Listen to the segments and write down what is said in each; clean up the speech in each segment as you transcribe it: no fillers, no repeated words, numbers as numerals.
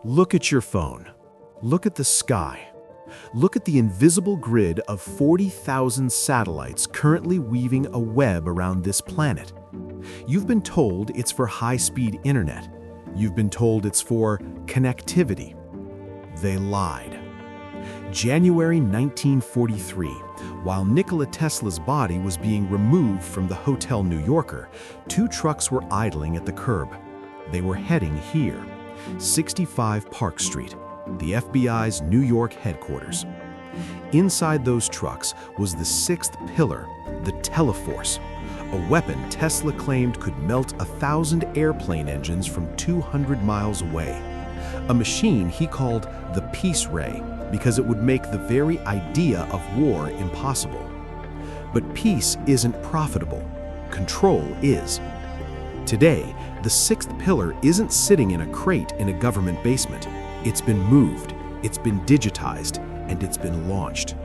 Look at your phone. Look at the sky. Look at the invisible grid of 40,000 satellites currently weaving a web around this planet. You've been told it's for high-speed internet. You've been told it's for connectivity. They lied. January 1943, while Nikola Tesla's body was being removed from the Hotel New Yorker, two trucks were idling at the curb. They were heading here, 65 Park Street, the FBI's New York headquarters. Inside those trucks was the sixth pillar, the Teleforce, a weapon Tesla claimed could melt 1,000 airplane engines from 200 miles away. A machine he called the Peace Ray because it would make the very idea of war impossible. But peace isn't profitable. Control is. Today, the sixth pillar isn't sitting in a crate in a government basement. It's been moved, it's been digitized, and it's been launched.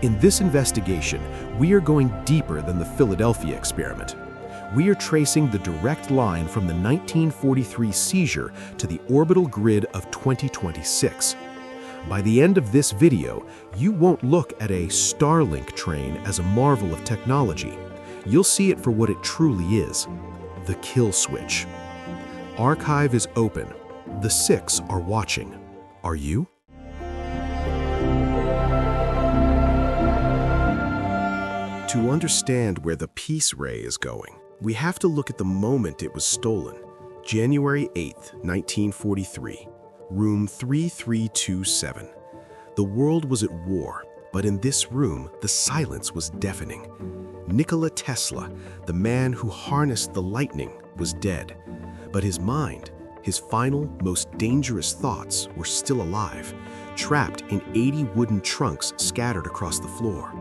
In this investigation, we are going deeper than the Philadelphia experiment. We are tracing the direct line from the 1943 seizure to the orbital grid of 2026. By the end of this video, you won't look at a Starlink train as a marvel of technology. You'll see it for what it truly is, the kill switch. Archive is open. The six are watching. Are you? To understand where the Peace Ray is going, we have to look at the moment it was stolen. January 8, 1943, room 3327. The world was at war, but in this room, the silence was deafening. Nikola Tesla, the man who harnessed the lightning, was dead, but his mind, his final, most dangerous thoughts were still alive, trapped in 80 wooden trunks scattered across the floor.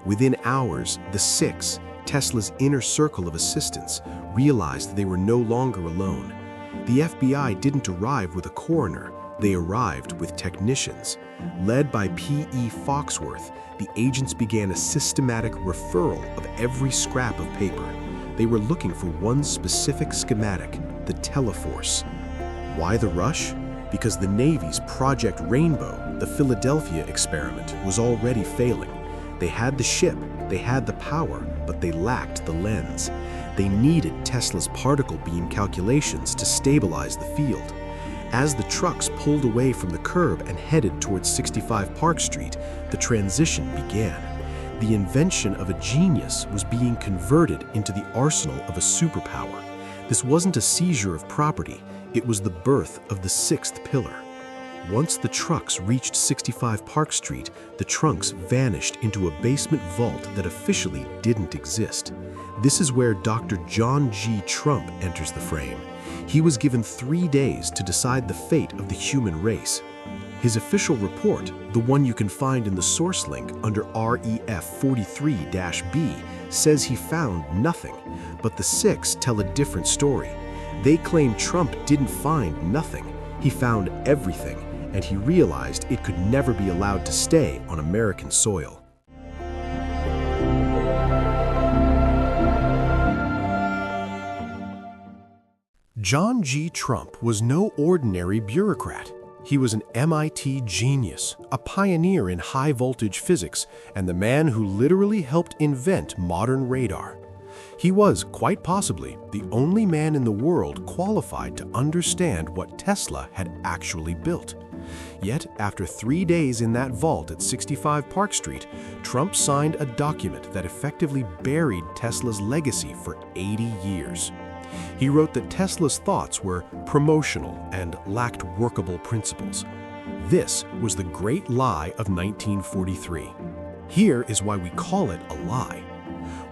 Within hours, the six, Tesla's inner circle of assistants, realized they were no longer alone. The FBI didn't arrive with a coroner, they arrived with technicians. Led by P.E. Foxworth, the agents began a systematic referral of every scrap of paper. They were looking for one specific schematic, the Teleforce. Why the rush? Because the Navy's Project Rainbow, the Philadelphia experiment, was already failing. They had the ship, they had the power, but they lacked the lens. They needed Tesla's particle beam calculations to stabilize the field. As the trucks pulled away from the curb and headed towards 65 Park Street, the transition began. The invention of a genius was being converted into the arsenal of a superpower. This wasn't a seizure of property, it was the birth of the sixth pillar. Once the trucks reached 65 Park Street, the trunks vanished into a basement vault that officially didn't exist. This is where Dr. John G. Trump enters the frame. He was given 3 days to decide the fate of the human race. His official report, the one you can find in the source link under REF 43-B, says he found nothing, but the six tell a different story. They claim Trump didn't find nothing. He found everything, and he realized it could never be allowed to stay on American soil. John G. Trump was no ordinary bureaucrat. He was an MIT genius, a pioneer in high-voltage physics, and the man who literally helped invent modern radar. He was, quite possibly, the only man in the world qualified to understand what Tesla had actually built. Yet, after 3 days in that vault at 65 Park Street, Trump signed a document that effectively buried Tesla's legacy for 80 years. He wrote that Tesla's thoughts were promotional and lacked workable principles. This was the great lie of 1943. Here is why we call it a lie.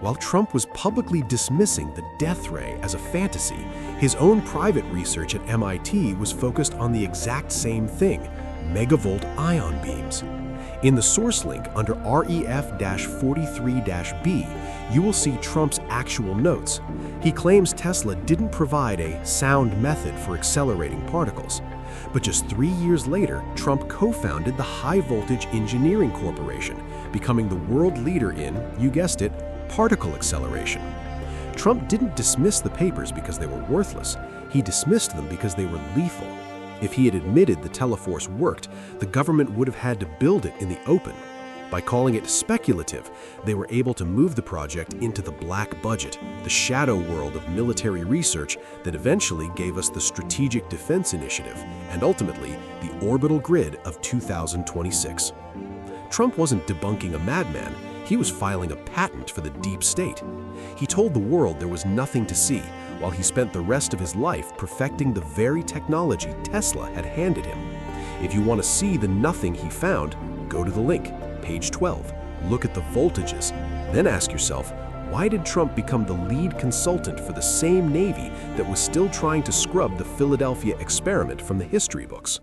While Trump was publicly dismissing the death ray as a fantasy, his own private research at MIT was focused on the exact same thing, megavolt ion beams. In the source link under REF-43-B, you will see Trump's actual notes. He claims Tesla didn't provide a sound method for accelerating particles. But just 3 years later, Trump co-founded the High Voltage Engineering Corporation, becoming the world leader in, you guessed it, particle acceleration. Trump didn't dismiss the papers because they were worthless. He dismissed them because they were lethal. If he had admitted the Teleforce worked, the government would have had to build it in the open. By calling it speculative, they were able to move the project into the black budget, the shadow world of military research that eventually gave us the Strategic Defense Initiative and ultimately the orbital grid of 2026. Trump wasn't debunking a madman, he was filing a patent for the deep state. He told the world there was nothing to see, while he spent the rest of his life perfecting the very technology Tesla had handed him. If you want to see the nothing he found, go to the link, page 12. Look at the voltages. Then ask yourself, why did Trump become the lead consultant for the same Navy that was still trying to scrub the Philadelphia experiment from the history books?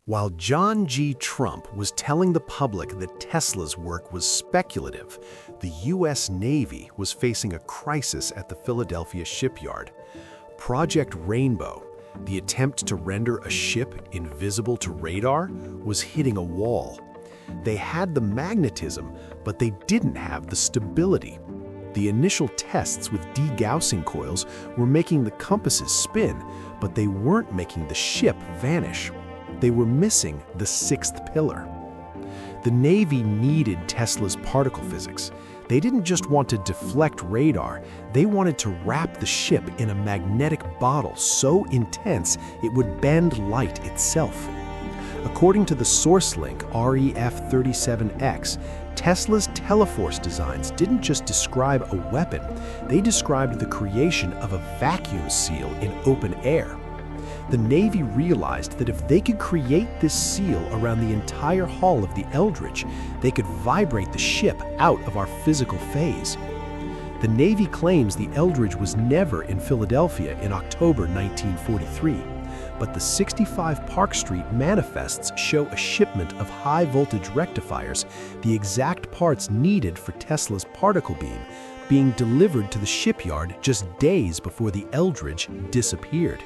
While John G. Trump was telling the public that Tesla's work was speculative, the U.S. Navy was facing a crisis at the Philadelphia shipyard. Project Rainbow, the attempt to render a ship invisible to radar, was hitting a wall. They had the magnetism, but they didn't have the stability. The initial tests with degaussing coils were making the compasses spin, but they weren't making the ship vanish. They were missing the sixth pillar. The Navy needed Tesla's particle physics. They didn't just want to deflect radar, they wanted to wrap the ship in a magnetic bottle so intense it would bend light itself. According to the source link REF37X, Tesla's Teleforce designs didn't just describe a weapon, they described the creation of a vacuum seal in open air. The Navy realized that if they could create this seal around the entire hull of the Eldridge, they could vibrate the ship out of our physical phase. The Navy claims the Eldridge was never in Philadelphia in October 1943, but the 65 Park Street manifests show a shipment of high-voltage rectifiers, the exact parts needed for Tesla's particle beam, being delivered to the shipyard just days before the Eldridge disappeared.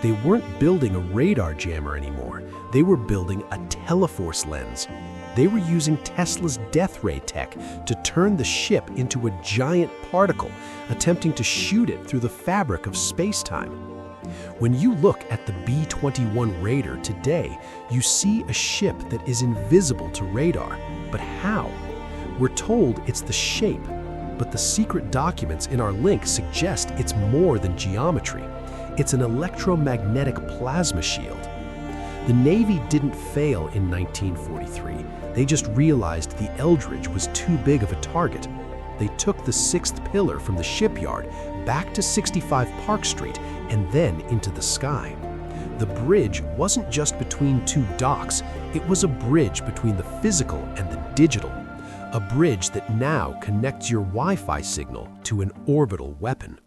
They weren't building a radar jammer anymore, they were building a Teleforce lens. They were using Tesla's death ray tech to turn the ship into a giant particle, attempting to shoot it through the fabric of space-time. When you look at the B-21 Raider today, you see a ship that is invisible to radar. But how? We're told it's the shape, but the secret documents in our link suggest it's more than geometry. It's an electromagnetic plasma shield. The Navy didn't fail in 1943. They just realized the Eldridge was too big of a target. They took the sixth pillar from the shipyard back to 65 Park Street and then into the sky. The bridge wasn't just between two docks, it was a bridge between the physical and the digital. A bridge that now connects your Wi-Fi signal to an orbital weapon.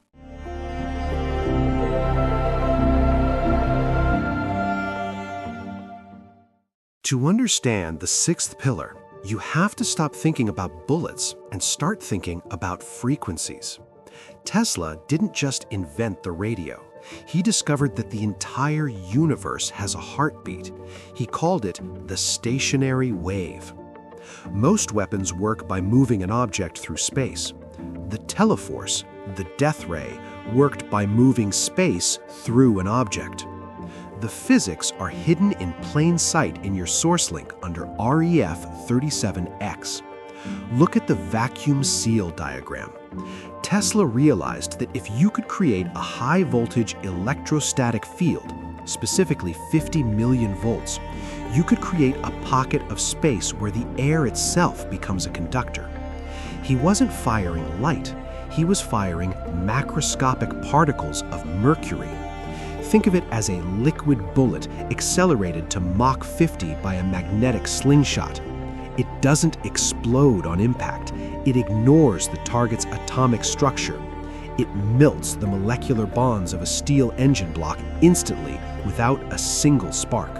To understand the sixth pillar, you have to stop thinking about bullets and start thinking about frequencies. Tesla didn't just invent the radio. He discovered that the entire universe has a heartbeat. He called it the stationary wave. Most weapons work by moving an object through space. The Teleforce, the death ray, worked by moving space through an object. The physics are hidden in plain sight in your source link under REF37X. Look at the vacuum seal diagram. Tesla realized that if you could create a high-voltage electrostatic field, specifically 50 million volts, you could create a pocket of space where the air itself becomes a conductor. He wasn't firing light, he was firing macroscopic particles of mercury. Think of it as a liquid bullet accelerated to Mach 50 by a magnetic slingshot. It doesn't explode on impact. It ignores the target's atomic structure. It melts the molecular bonds of a steel engine block instantly without a single spark.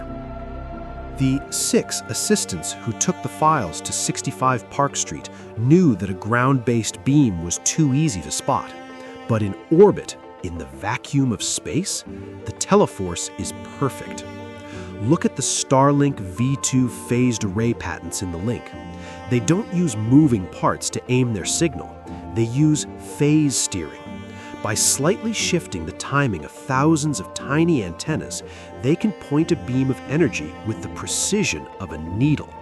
The 6 assistants who took the files to 65 Park Street knew that a ground-based beam was too easy to spot. But in orbit, in the vacuum of space, the Teleforce is perfect. Look at the Starlink V2 phased array patents in the link. They don't use moving parts to aim their signal. They use phase steering. By slightly shifting the timing of thousands of tiny antennas, they can point a beam of energy with the precision of a needle.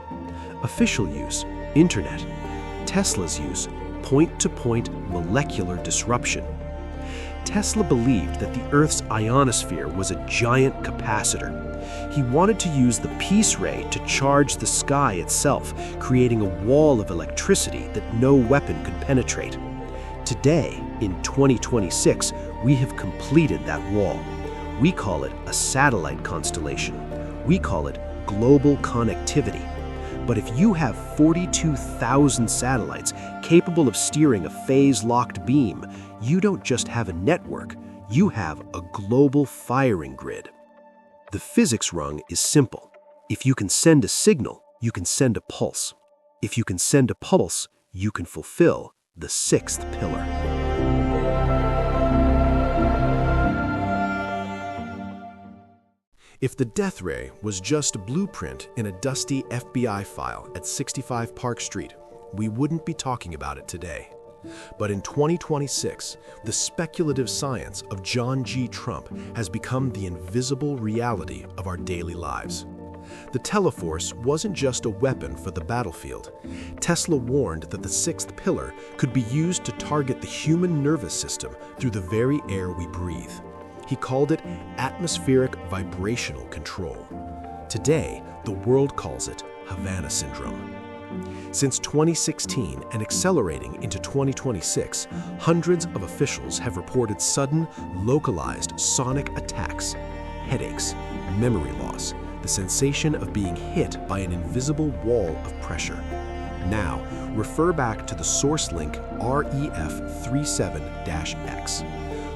Official use, Internet. Tesla's use, point-to-point molecular disruption. Tesla believed that the Earth's ionosphere was a giant capacitor. He wanted to use the peace ray to charge the sky itself, creating a wall of electricity that no weapon could penetrate. Today, in 2026, we have completed that wall. We call it a satellite constellation. We call it global connectivity. But if you have 42,000 satellites capable of steering a phase-locked beam, you don't just have a network, you have a global firing grid. The physics rung is simple. If you can send a signal, you can send a pulse. If you can send a pulse, you can fulfill the sixth pillar. If the death ray was just a blueprint in a dusty FBI file at 65 Park Street, we wouldn't be talking about it today. But in 2026, the speculative science of John G. Trump has become the invisible reality of our daily lives. The Teleforce wasn't just a weapon for the battlefield. Tesla warned that the sixth pillar could be used to target the human nervous system through the very air we breathe. He called it atmospheric vibrational control. Today, the world calls it Havana Syndrome. Since 2016 and accelerating into 2026, hundreds of officials have reported sudden, localized sonic attacks, headaches, memory loss, the sensation of being hit by an invisible wall of pressure. Now, refer back to the source link REF37-X.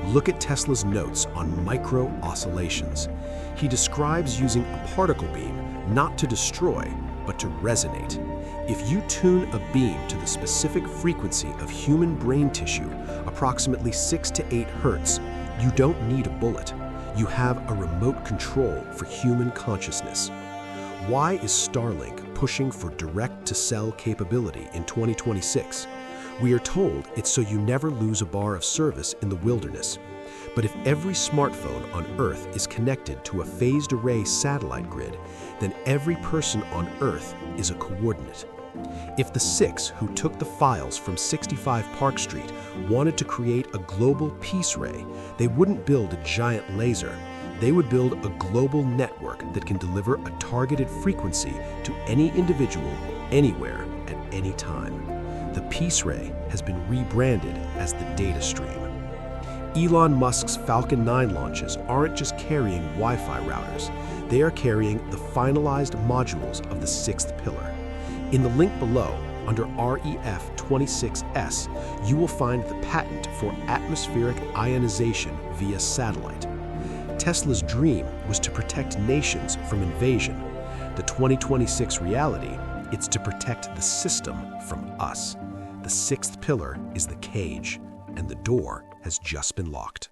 Look at Tesla's notes on micro-oscillations. He describes using a particle beam not to destroy, but to resonate. If you tune a beam to the specific frequency of human brain tissue, approximately 6 to 8 hertz, you don't need a bullet. You have a remote control for human consciousness. Why is Starlink pushing for direct-to-cell capability in 2026? We are told it's so you never lose a bar of service in the wilderness. But if every smartphone on Earth is connected to a phased array satellite grid, then every person on Earth is a coordinate. If the 6 who took the files from 65 Park Street wanted to create a global peace ray, they wouldn't build a giant laser. They would build a global network that can deliver a targeted frequency to any individual, anywhere, at any time. The peace ray has been rebranded as the data stream. Elon Musk's Falcon 9 launches aren't just carrying Wi-Fi routers. They are carrying the finalized modules of the sixth pillar. In the link below, under REF26S, you will find the patent for atmospheric ionization via satellite. Tesla's dream was to protect nations from invasion. The 2026 reality, it's to protect the system from us. The sixth pillar is the cage, and the door has just been locked.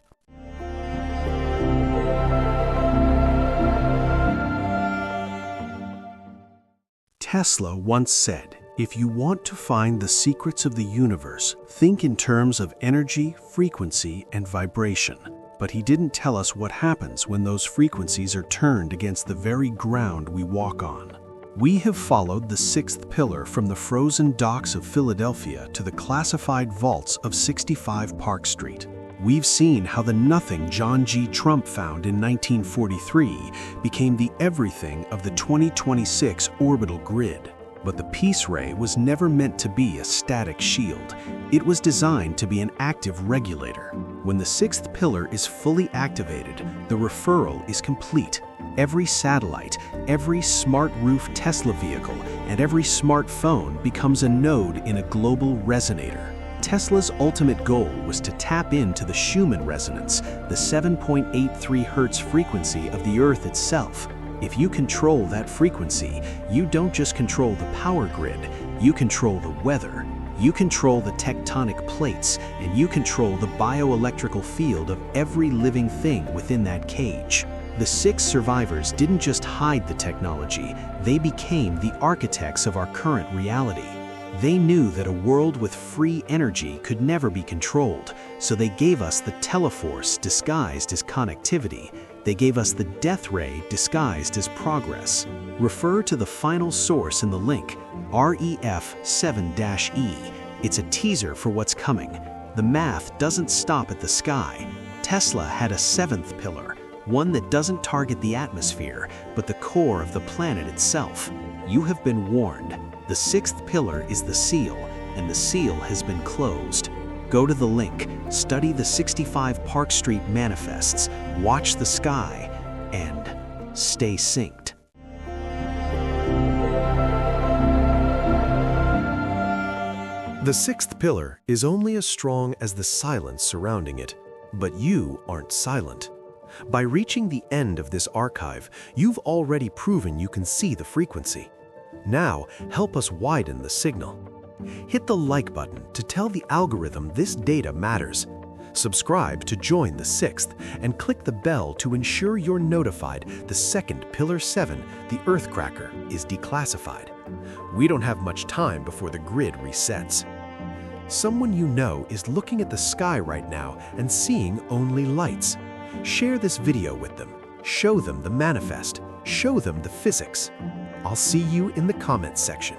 Tesla once said, "If you want to find the secrets of the universe, think in terms of energy, frequency, and vibration." But he didn't tell us what happens when those frequencies are turned against the very ground we walk on. We have followed the sixth pillar from the frozen docks of Philadelphia to the classified vaults of 65 Park Street. We've seen how the nothing John G. Trump found in 1943 became the everything of the 2026 orbital grid. But the peace ray was never meant to be a static shield. It was designed to be an active regulator. When the sixth pillar is fully activated, the referral is complete. Every satellite, every smart roof Tesla vehicle, and every smartphone becomes a node in a global resonator. Tesla's ultimate goal was to tap into the Schumann resonance, the 7.83 Hz frequency of the Earth itself. If you control that frequency, you don't just control the power grid, you control the weather, you control the tectonic plates, and you control the bioelectrical field of every living thing within that cage. The 6 survivors didn't just hide the technology, they became the architects of our current reality. They knew that a world with free energy could never be controlled, so they gave us the Teleforce disguised as connectivity. They gave us the death ray disguised as progress. Refer to the final source in the link, REF7-E. It's a teaser for what's coming. The math doesn't stop at the sky. Tesla had a seventh pillar, one that doesn't target the atmosphere, but the core of the planet itself. You have been warned. The sixth pillar is the seal, and the seal has been closed. Go to the link, study the 65 Park Street manifests, watch the sky, and stay synced. The sixth pillar is only as strong as the silence surrounding it, but you aren't silent. By reaching the end of this archive, you've already proven you can see the frequency. Now, help us widen the signal. Hit the like button to tell the algorithm this data matters. Subscribe to join the sixth, and click the bell to ensure you're notified the second Pillar 7, the Earthcracker, is declassified. We don't have much time before the grid resets. Someone you know is looking at the sky right now and seeing only lights. Share this video with them. Show them the manifest. Show them the physics. I'll see you in the comments section.